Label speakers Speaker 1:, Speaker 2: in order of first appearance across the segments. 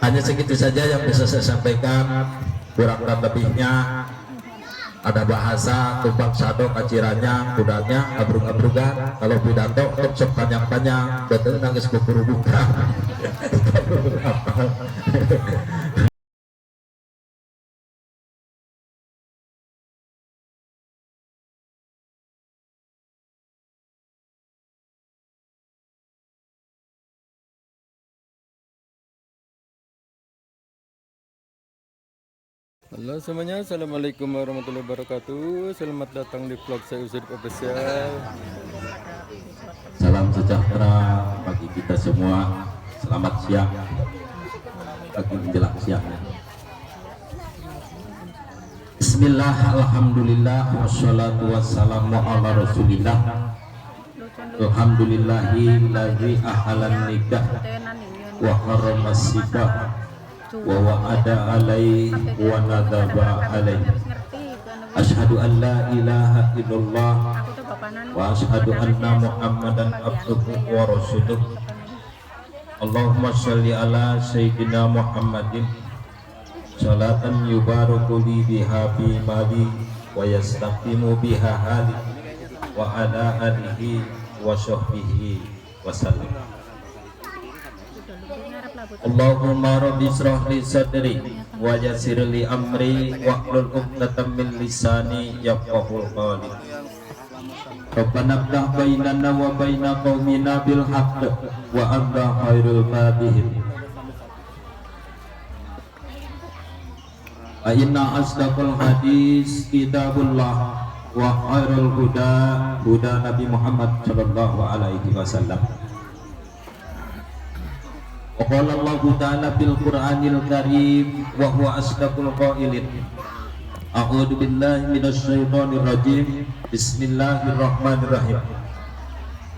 Speaker 1: Hanya segitu saja yang bisa saya sampaikan, kurang dan lebihnya ada bahasa tumpang sado kaciranya kudanya abrug-abrugan. Kalau pidato sok panjang-panjang betul nangis bukuru buka.
Speaker 2: Halo semuanya, assalamualaikum warahmatullahi wabarakatuh. Selamat datang di vlog saya Usir Official.
Speaker 1: Salam sejahtera bagi kita semua. Selamat siang bagi menjelang siangnya. Bismillah, alhamdulillah, wassalatu wassalamu ala rasulillah. Alhamdulillahi ladzi ahalan nikah wa haramas sibah wa wa'ada alaihi wa nadaba alaihi. Asyhadu an la ilaha illallah wa asyhadu anna muhammadan abduhu wa rasuluh. Allahumma sholli ala sayyidina Muhammadin salatan yubaraku li biha bi mali wa yastaqimu biha hali wa ala alihi wa sahbihi wa sallam. Allahumma rabbi israh li sadri wa yassir li amri wahlul 'uqdatam min lisani yafqahul qawli. Rabbana ftah bainana wa baina qaumina bil haqq wa anta khairul fatihin. Inna asdaqal hadis kitabullah wa khairul huda huda Nabi Muhammad sallallahu alaihi wasallam. Wa qala Allah ta'ala bil Qur'anil Karim wa huwa asdaqul qailin. A'udzu billahi minasy syaithanir rajim. Bismillahirrahmanirrahim.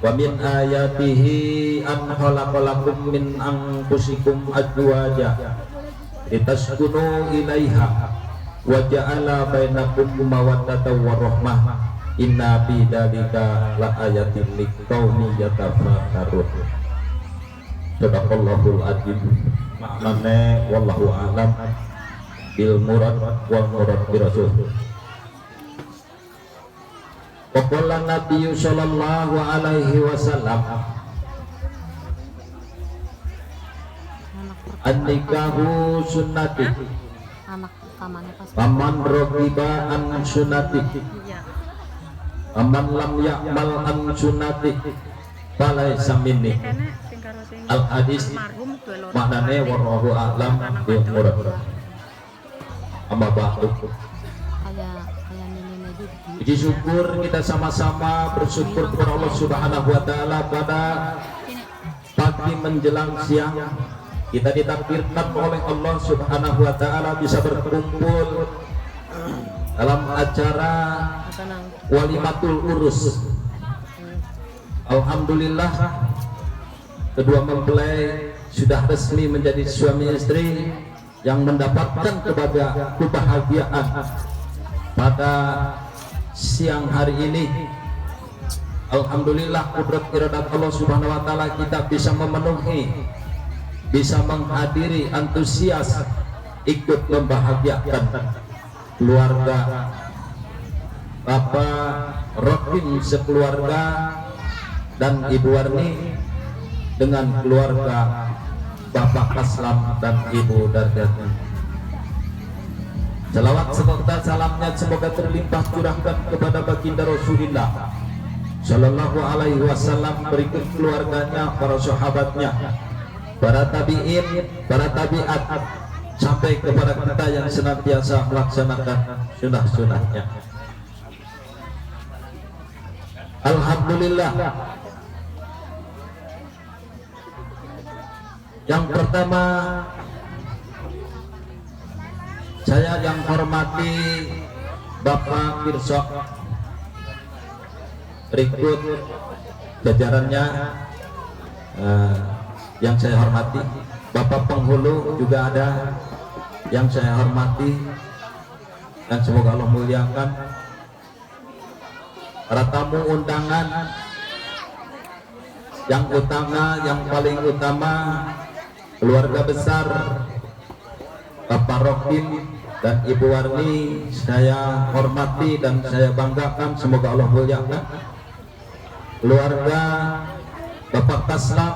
Speaker 1: Wa min ayatihi an khalaqalakum min anfusikum azwaja litaskunu ilaiha wa ja'ala bainakum mawaddatan wa rahmah. Inna fi dzalika laayatin liqaumin yatafakkarun. Sadaqallahul adzim. Maknane wallahu a'lam bil murad wal murad bi rasul. Qala Nabi sallallahu alaihi wasallam an-nikahu sunnati faman raqiba an sunnati faman lam ya'mal an sunnati falaysa minni. Al hadis maknanya wallahu a'lam bil murad. Amma ba'du. Puji syukur kita sama-sama bersyukur kepada Allah Subhanahu wa taala pada pagi menjelang siang kita ditakdirkan oleh Allah Subhanahu wa taala bisa berkumpul dalam acara walimatul urus. Alhamdulillah kedua mempelai sudah resmi menjadi suami istri yang mendapatkan kebahagiaan pada siang hari ini. Alhamdulillah kudrat iradat Allah Subhanahu wa taala kita bisa memenuhi, bisa menghadiri, antusias ikut membahagiakan keluarga Bapak Rokin sekeluarga dan Ibu Warni dengan keluarga Bapak Kaslam dan Ibu Dardani. Salawat serta salamnya semoga terlimpah curahkan kepada baginda Rasulullah Sallallahu alaihi wasallam, berikut keluarganya, para sahabatnya, para tabi'in, para tabi'at, sampai kepada kita yang senantiasa melaksanakan sunnah-sunnahnya. Alhamdulillah. Yang pertama, saya yang hormati Bapak Kirsok, berikut jajarannya yang saya hormati. Bapak penghulu juga ada yang saya hormati dan semoga Allah muliakan. Para tamu undangan yang utama, yang paling utama, keluarga besar Bapak Rokim dan Ibu Warni saya hormati dan saya banggakan, semoga Allah muliakan. Keluarga Bapak Kaslam,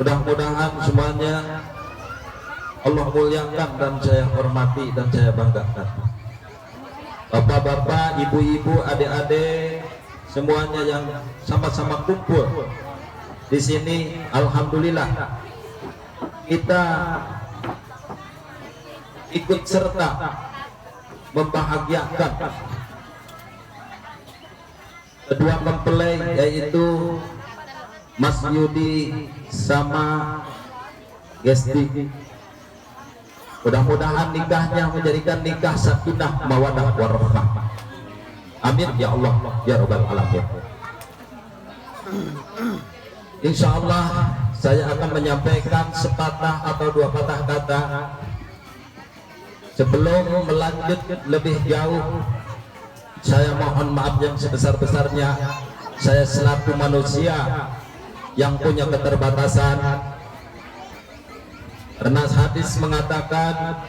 Speaker 1: mudah-mudahan semuanya Allah muliakan dan saya hormati dan saya banggakan. Bapak-bapak, ibu-ibu, adik-adik, semuanya yang sama-sama kumpul di sini, alhamdulillah kita ikut serta membahagiakan kedua mempelai, yaitu Mas Yudi sama Gesti. Mudah-mudahan nikahnya menjadikan nikah sakinah mawaddah warahmah. Amin ya Allah ya rabbal alamin. Insya Allah saya akan menyampaikan sepatah atau dua patah kata. Sebelum melanjut lebih jauh, saya mohon maaf yang sebesar-besarnya. Saya selaku manusia yang punya keterbatasan, karena hadis mengatakan,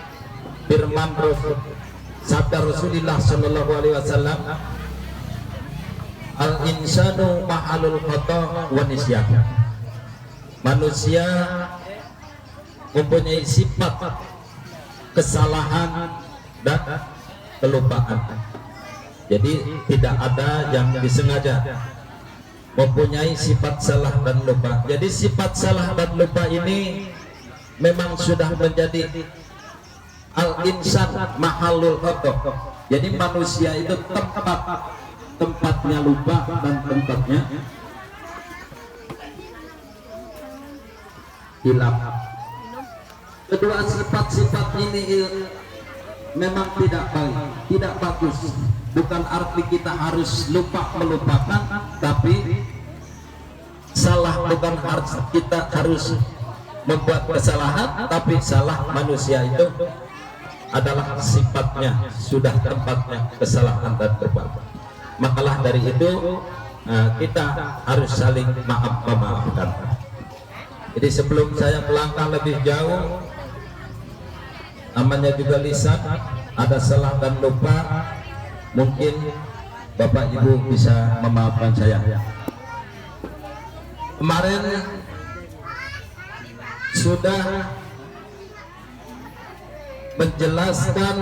Speaker 1: firman sabda Rasulullah Shallallahu Alaihi Wasallam, al insanu ma'alul khata wa nisyan. Manusia mempunyai sifat kesalahan dan kelupaan. Jadi tidak ada yang disengaja, mempunyai sifat salah dan lupa. Jadi sifat salah dan lupa ini memang sudah menjadi al-insan mahalul khata. Jadi manusia itu tempatnya lupa dan tempatnya hilang. Kedua sifat-sifat ini memang tidak baik, tidak bagus. Bukan arti kita harus lupa melupakan, tapi salah bukan arti kita harus membuat kesalahan, tapi salah manusia itu adalah sifatnya, sudah tempatnya kesalahan dan perbuatan. Makalah dari itu kita harus saling maaf memaafkan. Jadi sebelum saya melangkah lebih jauh, namanya juga lisan, ada salah dan lupa, mungkin Bapak Ibu bisa memaafkan saya. Kemarin sudah menjelaskan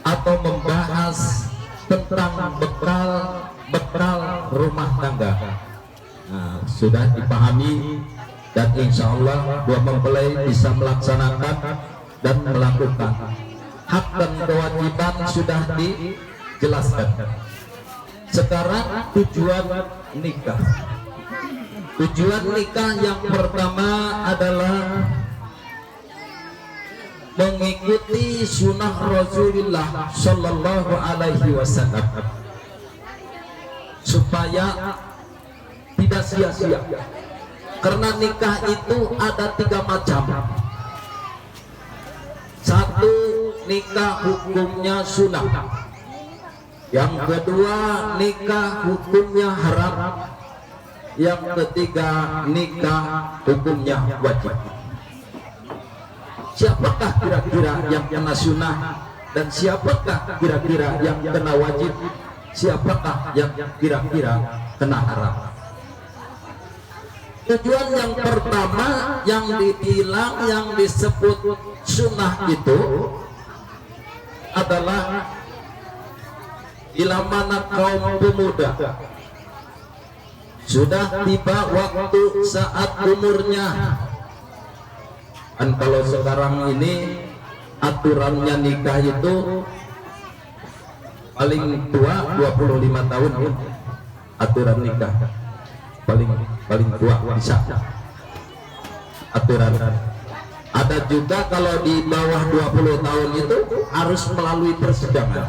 Speaker 1: atau membahas tentang bekal rumah tangga. Nah, sudah dipahami dan insya Allah dua mempelai bisa melaksanakan dan melakukan. Hak dan kewajiban sudah dijelaskan. Sekarang tujuan nikah. Tujuan nikah yang pertama adalah mengikuti sunnah Rasulullah Shallallahu Alaihi Wasallam supaya tidak sia-sia. Karena nikah itu ada 3 macam. Satu, nikah hukumnya sunnah. Yang kedua, nikah hukumnya haram. Yang ketiga, nikah hukumnya wajib. Siapakah kira-kira yang kena sunnah dan siapakah kira-kira yang kena wajib? Siapakah yang kira-kira kena haram? Tujuan yang pertama yang dibilang, yang disebut sunnah itu adalah bila mana kaum pemuda sudah tiba waktu saat umurnya. Dan kalau sekarang ini aturannya nikah itu paling tua 25 tahun aturan nikah, paling tua bisa aturan. Ada juga kalau di bawah 20 tahun itu harus melalui persidangan.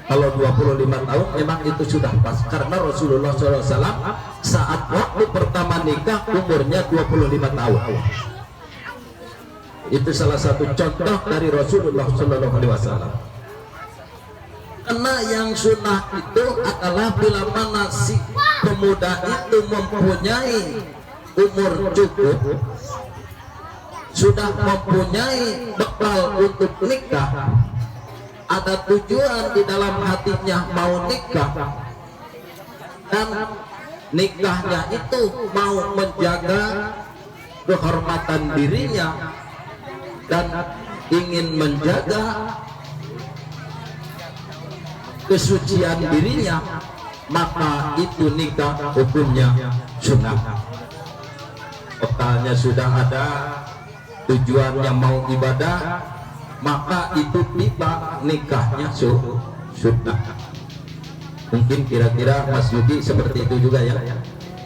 Speaker 1: Kalau 25 tahun memang itu sudah pas, karena Rasulullah SAW saat waktu pertama nikah umurnya 25 tahun. Itu salah satu contoh dari Rasulullah SAW. Karena yang sunnah itu adalah bila mana si pemuda itu mempunyai umur cukup sudah mempunyai bekal untuk nikah, ada tujuan di dalam hatinya mau nikah, dan nikahnya itu mau menjaga kehormatan dirinya dan ingin menjaga kesucian dirinya, maka itu nikah hukumnya sunnah. Bekalnya sudah ada, tujuannya mau ibadah, maka itu tiba nikahnya sunnah. Mungkin kira-kira Mas Yudi seperti itu juga ya.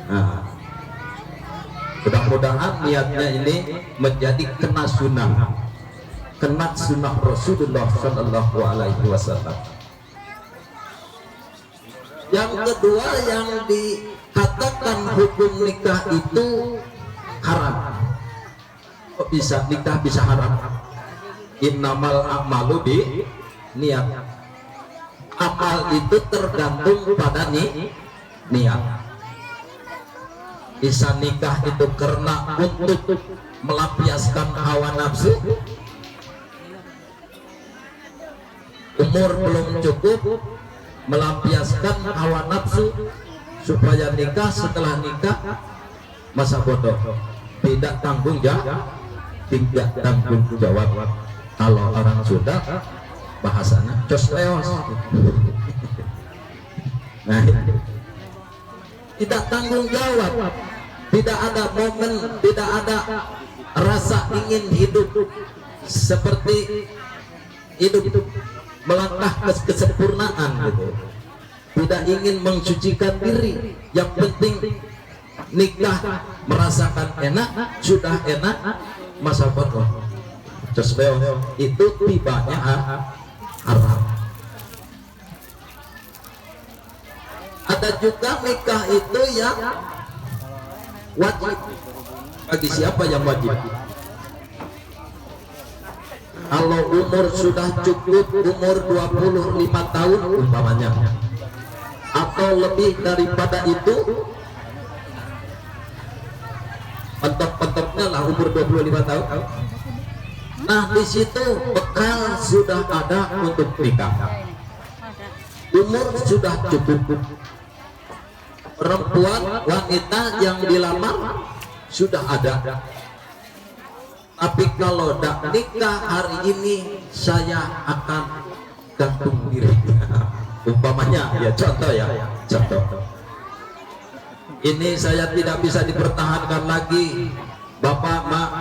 Speaker 1: Nah, mudah-mudahan niatnya ini menjadi kena sunnah Rasulullah Sallallahu Alaihi Wasallam. Yang kedua yang dikatakan hukum nikah itu haram. Kok bisa nikah bisa haram? Innamal a'malu bi niat. Amal itu tergantung pada niat. Bisa nikah itu karena untuk melampiaskan hawa nafsu, umur belum cukup, melampiaskan hawa nafsu supaya nikah, setelah nikah masa bodoh, tidak tanggung jawab. Kalau orang sudah bahasanya cos leos. Nah, tidak tanggung jawab, tidak ada momen, tidak ada rasa ingin hidup seperti hidup melangkah ke kesempurnaan gitu. Tidak ingin mensucikan diri, yang penting nikah, merasakan enak, sudah enak, masa bodoh. Itu tibanya haram. Ada juga nikah itu yang wajib. Bagi siapa yang wajib? Kalau umur sudah cukup, umur 25 tahun umpamanya, atau lebih daripada itu, pentok-pentoknya lah umur 25 tahun. Nah, di situ bekal sudah ada untuk nikah. Umur sudah cukup. Perempuan, wanita yang dilamar sudah ada. Tapi kalau tidak nikah hari ini, saya akan gantung diri. Umpamanya, ya contoh ya, contoh. Ini saya tidak bisa dipertahankan lagi, Bapak, Mak.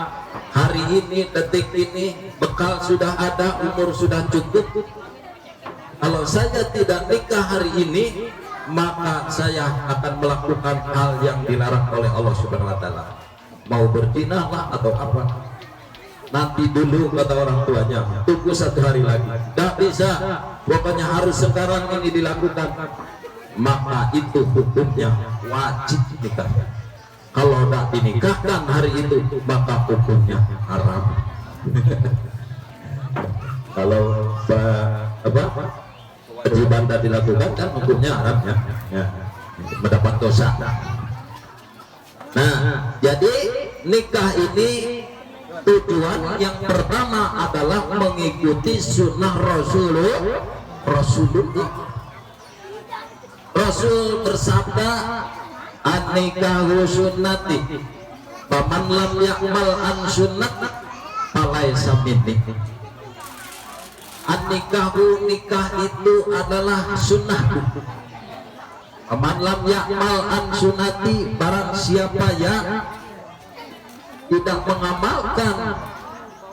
Speaker 1: Hari ini, detik ini, bekal sudah ada, umur sudah cukup. Kalau saya tidak nikah hari ini, maka saya akan melakukan hal yang dilarang oleh Allah Subhanahu wa Ta'ala. Mau berzina lah atau apa, nanti dulu kata orang tuanya, tunggu 1 hari lagi. Tidak bisa, pokoknya harus sekarang ini dilakukan. Maka itu hukumnya wajib nikah. Kalau tidak dinikahkan hari itu, maka hukumnya haram. Kalau kewajiban tidak dilakukan, kan hukumnya haram ya, mendapat dosa. Nah, jadi nikah ini tujuan yang pertama adalah mengikuti sunnah Rasulullah. Rasul bersabda, an-nikahu sunnati, faman lam ya'mal an sunnat falaysa minni. An-nikahu, nikah itu adalah sunnahku. Faman lam ya'mal an sunnati, barang siapa yang tidak mengamalkan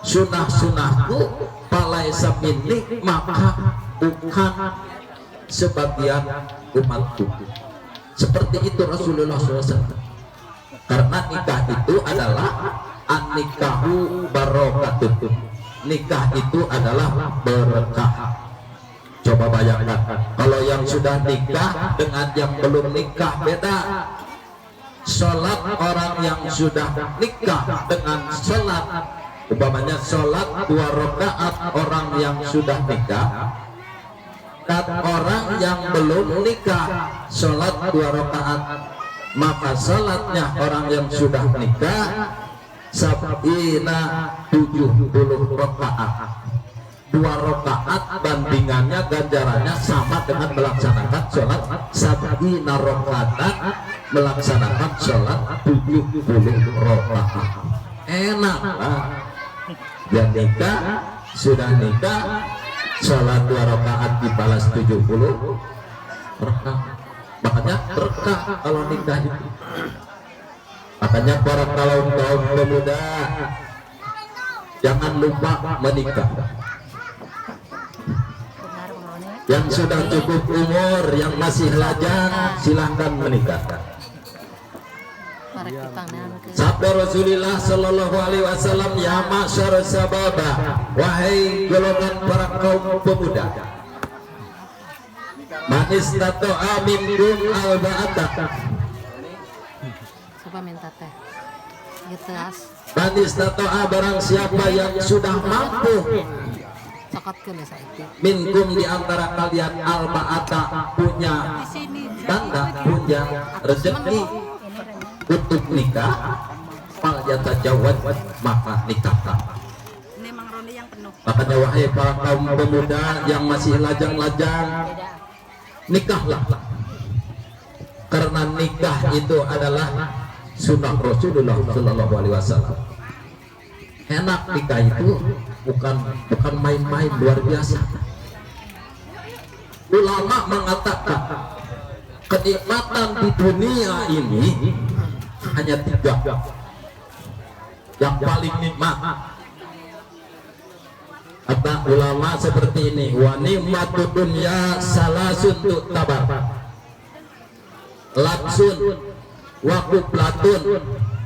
Speaker 1: sunnah-sunnahku, falaysa minni, maka bukan sebagian umatku. Seperti itu Rasulullah SAW. Karena nikah itu adalah an-nikahu barokatun. Nikah itu adalah berkah. Coba bayangkan, kalau yang sudah nikah dengan yang belum nikah beda. Sholat orang yang sudah nikah dengan sholat, umpamanya sholat 2 rakaat orang yang sudah nikah, dan orang yang belum nikah sholat 2 rakaat, maka sholatnya orang yang sudah nikah sab'ina 70 rakaat. 2 rakaat bandingannya ganjarannya sama dengan melaksanakan sholat sab'ina rakaat, melaksanakan sholat 70 rakaat. Enak lah. Ya nikah, sudah nikah, sholat 2 rakaat dibalas 70 rakaat. Makanya berkah kalau nikah itu. Makanya para kaum pemuda jangan lupa menikah. Yang sudah cukup umur, yang masih lajang, silahkan menikah. Sabda Rasulullah Sallallahu Alaihi Wasallam, ya masyar sababa, wahai golongan para kaum pemuda, manis tato minkum alba'ata.
Speaker 3: Coba minta teh gitu as
Speaker 1: Manis tato barang siapa yang sudah mampu
Speaker 3: cokotkeun ya saiki
Speaker 1: minkum di antara kalian alba'ata, punya tanda, punya rezeki untuk nikah, fal yatajawwad, maka nikahkan. Makanya wahai para kaum pemuda yang masih lajang-lajang, nikahlah, karena nikah itu adalah sunnah Rasulullah Sallallahu Alaihi Wasallam. Enak nikah itu bukan main-main, luar biasa. Ulama mengatakan kenikmatan di dunia ini hanya 3 yang paling nikmat. Kata ulama seperti ini, wa nikmatud dunya salasun tu'tabar, laksun wa qublatun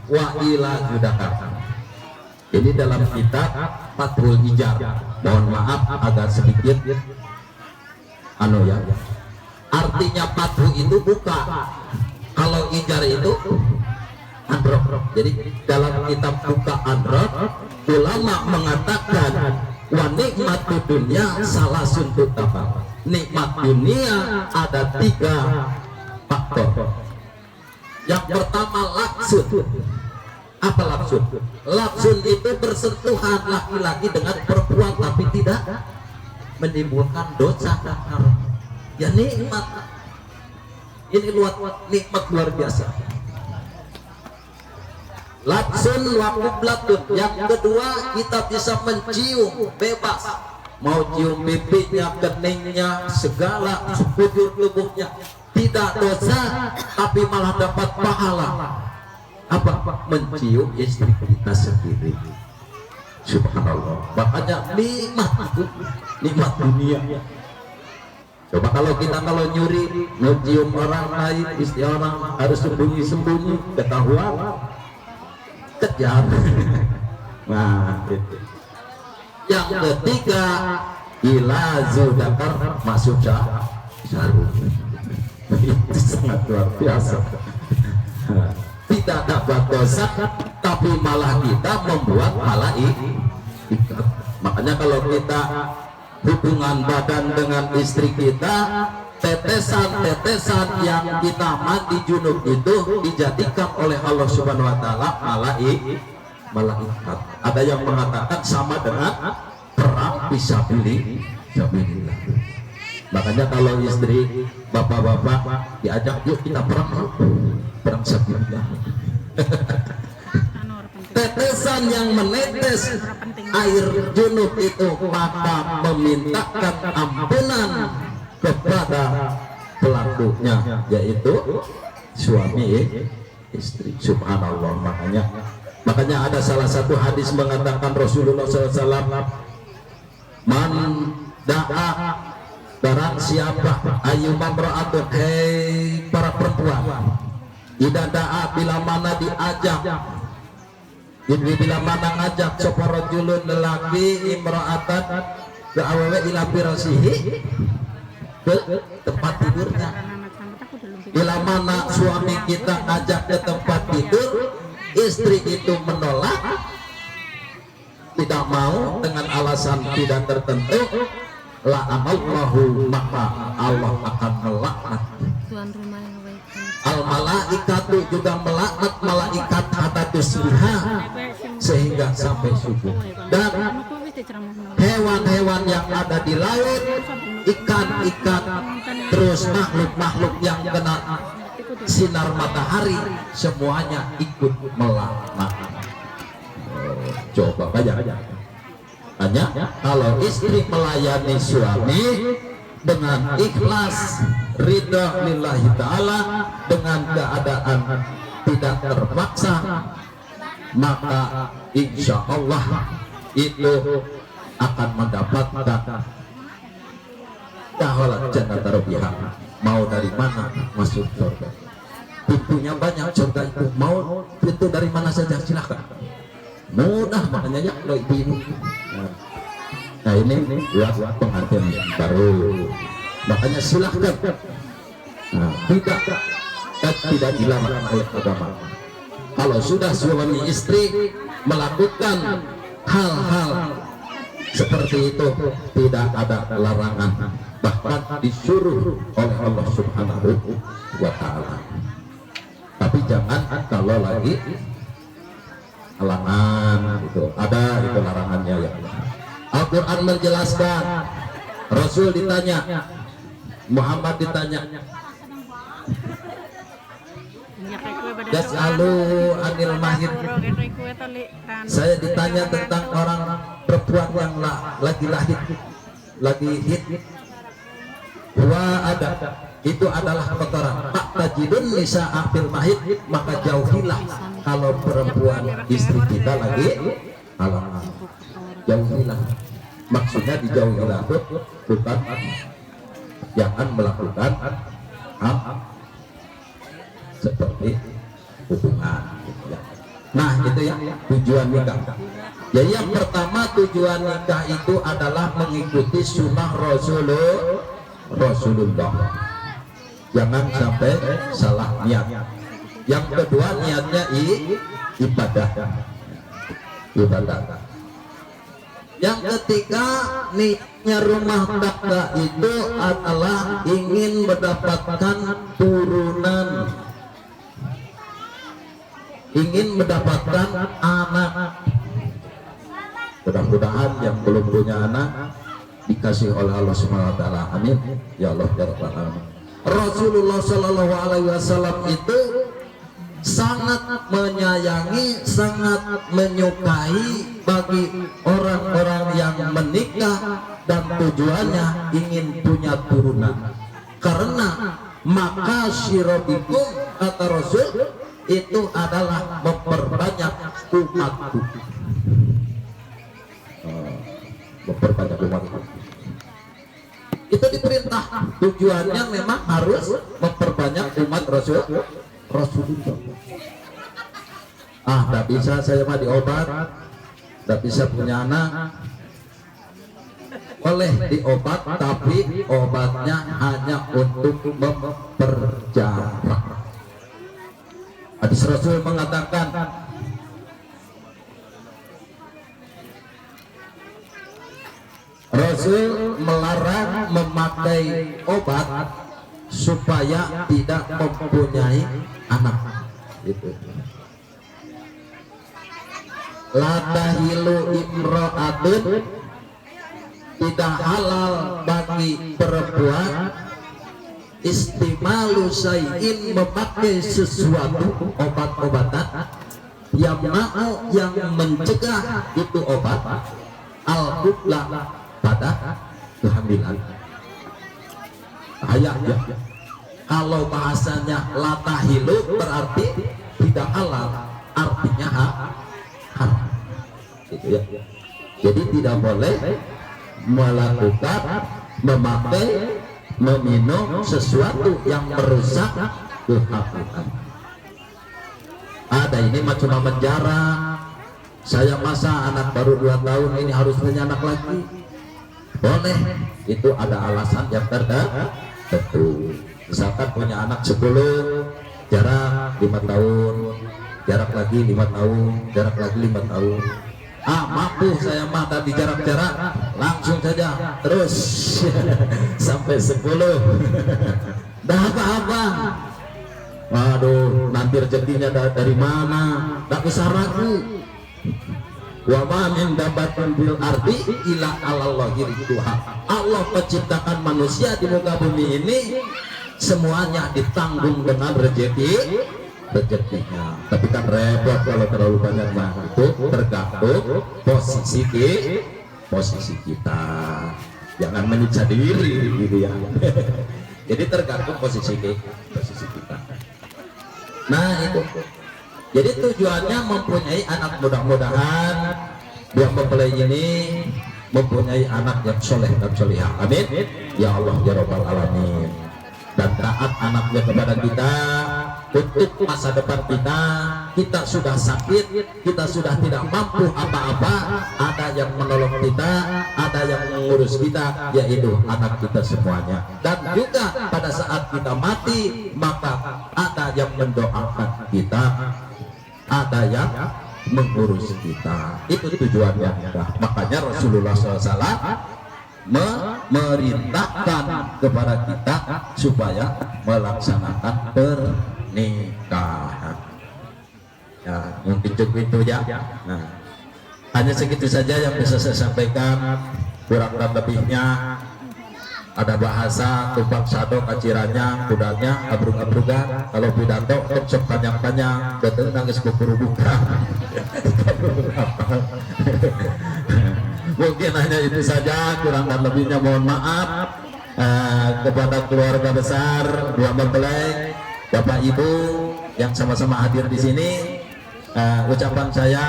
Speaker 1: wa ila judaka. Ini dalam kitab Fathul Ijar. Mohon maaf agak sedikit ya. Artinya fathu itu buka, kalau ijar itu androk. Jadi dalam kitab buka androk, ulama mengatakan wa nikmatud dunya salasun tu'tabar. Nikmat dunia ada 3 faktor. Yang pertama laksun. Apa laksun? Laksun itu bersentuhan laki-laki dengan perempuan tapi tidak menimbulkan dosa dan haram. Ya nikmat. Ini nikmat luar biasa. Laksun wa qublatun. Yang kedua, kita bisa mencium bebas. Mau cium pipinya, keningnya, segala sekujur tubuhnya. Tidak dosa, tapi malah dapat pahala. Apa? Mencium istri kita sendiri. Subhanallah. Makanya nikmat itu, nikmat dunia. Coba kalau kita nyuri, mencium orang lain, istri orang, harus sembunyi-sembunyi, ketahuan, kejar. Nah, itu. Yang ketiga, ila zudakar masuk jarum. Itu sangat luar biasa. Tidak dapat dosa, tapi malah kita membuat malaikat. Makanya kalau kita hubungan badan dengan istri kita, tetesan-tetesan yang kita mandi junub itu dijadikan oleh Allah Subhanahu Wa Taala malaikat. Ada yang mengatakan sama dengan perang fisabilillah. Makanya kalau istri bapak-bapak diajak, yuk kita perang fisabilillah. Tetesan yang menetes air junub itu maka memintakan ampunan kepada pelakunya, yaitu suami istri. Subhanallah. Makanya ada salah satu hadis mengatakan Rasulullah SAW, man da'a, barang siapa, ayyuma imra'atun, hei para perempuan, ida da'a, bila mana diajak, bila mana ngajak sapa rajulun lelaki imra'atan ke awewe ila firasihi, ke tempat tidurnya. Bila mana suami kita ngajak ke tempat tidur, istri itu menolak, tidak mau dengan alasan tidak tertentu, la'anallahu, maka Allah akan melaknat.
Speaker 3: tuan rumah yang baik.
Speaker 1: Al malaikatu juga melaknat malaikat hatta tusbiha, sehingga sampai subuh. Dan hewan-hewan yang ada di laut, ikan-ikan, terus makhluk-makhluk yang kena sinar matahari, semuanya ikut melaknat. Coba bayangkan, hanya kalau istri melayani suami dengan ikhlas, ridha lillahi ta'ala, dengan keadaan tidak terpaksa, maka insya Allah itu akan mendapatkan dahalat jannah tarobihah. Mau dari mana masuk surga? Pintunya banyak surga itu. Mau pintu dari mana saja silakan. Mudah, makanya ya kalau ibu. Nah ini buat pengantin baru. Makanya silahkan. Nah, tidak dilarang oleh agama. Kalau sudah suami istri melakukan hal-hal seperti itu, tidak ada larangan, bahkan disuruh oleh Allah Subhanahu wa Ta'ala. Tapi jangan kalau lagi halangan itu, ada itu larangannya ya. Al-Quran menjelaskan, Rasul ditanya, Muhammad ditanya, Jas'alu anil mahid. Saya ditanya tentang orang perempuan yang lagi lahir, lagi hid. Ada itu adalah kotoran. Pak tajidun nisa afil mahid, maka jauhilah kalau perempuan istri kita lagi halangan. Jauhilah. Maksudnya dijauhilah bukan jangan melakukan hal seperti hubungan gitu ya. Nah itu ya tujuan nikah. Jadi yang pertama tujuan nikah itu adalah mengikuti sunnah Rasulullah. Jangan sampai salah niat. Yang kedua niatnya ibadah. Yang ketiga niatnya rumah tangga itu adalah ingin mendapatkan turunan, ingin mendapatkan anak. Mudah-mudahan yang belum punya anak dikasih oleh Allah Subhanahu wa Ta'ala. Amin ya Allah ya Rabbal alamin. Rasulullah Shallallahu Alaihi Wasallam itu sangat menyayangi, sangat menyukai bagi orang-orang yang menikah dan tujuannya ingin punya turunan. Karena maka syirabikum, kata Rasul, itu adalah memperbanyak umatku. Memperbanyak umatku. Itu diperintah. Tujuannya memang harus memperbanyak umat Rasulullah. Tak bisa saya mah diobat, tak bisa punya anak. Boleh diobat, tapi obatnya hanya untuk memperjarak. Hadis Rasul mengatakan, Rasul melarang memakai obat supaya tidak mempunyai anak. Itu. La tahilu imra'atun, tidak halal bagi perempuan istimalu syai'in, memakai sesuatu obat-obatan yang mau yang mencegah itu obat al-qubla pada kehamilan. Ya. Kalau bahasanya latahilu berarti tidak halal, artinya haram. Gitu ya. Jadi tidak boleh melakukan, memakai, meminum sesuatu yang merusak kehamilan. Ada ini mah cuma menjarah. Saya masa anak baru 2 tahun ini harus punya anak lagi? Boleh, itu ada alasan yang tertentu. Misalkan punya anak 10, jarak 5 tahun, jarak lagi 5 tahun, jarak lagi 5 tahun. Mampu saya mah tadi jarak-jarak langsung saja terus sampai 10. Dah apa-apa. Waduh, nanti rezekinya dari mana? Tak bisa ragu. Wa ma min dabbatin fil ardi illa 'alallahi rizquha. Allah menciptakan manusia di muka bumi ini semuanya ditanggung dengan rezekinya. Tapi kan repot kalau terlalu banyak mah, itu tergantung posisi kita. Jangan menyiksa diri gitu ya. Jadi tergantung posisi kita. Nah itu. Jadi tujuannya mempunyai anak, mudah-mudahan dua mempelai ini mempunyai anak yang soleh dan solehah. Amin. Ya Allah ya Rabbal alamin. Dan taat anaknya kepada kita untuk masa depan kita. Kita sudah sakit, kita sudah tidak mampu apa-apa, ada yang menolong kita, ada yang mengurus kita, yaitu anak kita semuanya. Dan juga pada saat kita mati, maka ada yang mendoakan kita, ada yang mengurus kita. Itu tujuannya. Makanya Rasulullah SAW memerintahkan kepada kita supaya melaksanakan pernikahan. Ya, mungkin cukup itu ya. Nah, hanya segitu saja yang bisa saya sampaikan. Kurang dan lebihnya ada bahasa tumpang sado kacirannya kudanya abrug-abrugan. Kalau pidato sok panjang-panjang betul nangis kukurubukan. Mungkin hanya itu saja, kurang dan lebihnya mohon maaf. Kepada keluarga besar dua mempelai, Bapak Ibu yang sama-sama hadir di sini, ucapan saya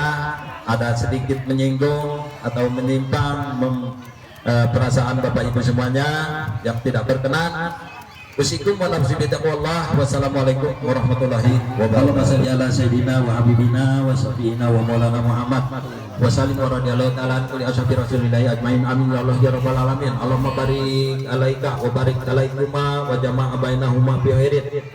Speaker 1: ada sedikit menyinggung atau menyimpang perasaan Bapak Ibu semuanya yang tidak berkenan. Usikum wa nafsi bitaqwallah. Wassalamualaikum warahmatullahi wabarakatuh. Allahumma sayyidina wa habibina wa syafiina wa maulana Muhammad wa sallim wa radhiyallahu ta'ala an kulli ashabi rasulillahi ajmain. Amin ya Allah ya rabbal alamin. Allahumma barik alaika wa barik alaikuma wa jama'a bainahuma bi khairin.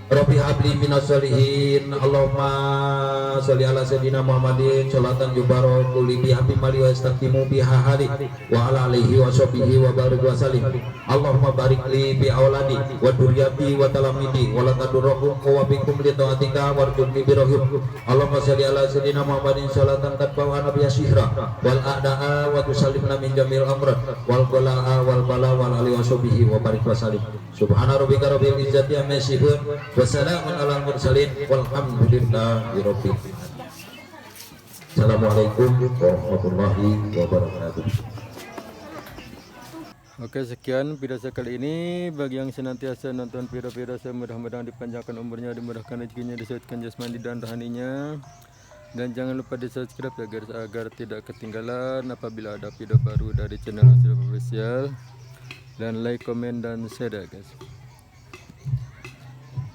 Speaker 1: Rabbi habli minas solihin. Allahumma sholli ala sayyidina Muhammadin sholatan yubaraku li biha mali wa istaqimu biha hali wa ala alihi wa sahbihi wa barik wa salim. Allahumma barik li bi auladi wa duriyati wa talamidi wa la tadurruhum wa bikum li taatika warjuni bi rahim. Allahumma sholli ala sayyidina Muhammadin sholatan tadbawa nabiyya syihra wal a'da'a wa tusallimna min jamil amrat wal qala'a wal bala wal alihi wa sahbihi wa barik wa salim. Subhana rabbika rabbil izzati amma yasifun. Wassalamun ala mursalin walhamdulillahi rabbil alamin. Assalamualaikum warahmatullahi wabarakatuh.
Speaker 2: Oke, sekian video saya kali ini. Bagi yang senantiasa nonton video-video saya, mudah-mudahan dipanjangkan umurnya, dimurahkan rezekinya, disehatan jasmani dan rohaninya. Dan jangan lupa di subscribe agar tidak ketinggalan apabila ada video baru dari channel Usir Official. Dan like, komen, dan share ya guys.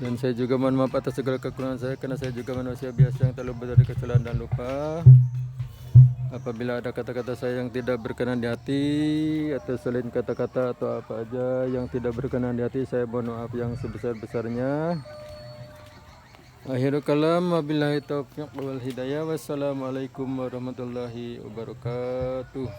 Speaker 2: Dan saya juga mohon maaf atas segala kekurangan saya, karena saya juga manusia biasa yang terlalu dari kesalahan dan lupa. Apabila ada kata-kata saya yang tidak berkenan di hati, atau selain kata-kata atau apa aja yang tidak berkenan di hati, saya mohon maaf yang sebesar-besarnya. Akhirul kalam, wabillahi taufiq wal hidayah. Wassalamualaikum warahmatullahi wabarakatuh.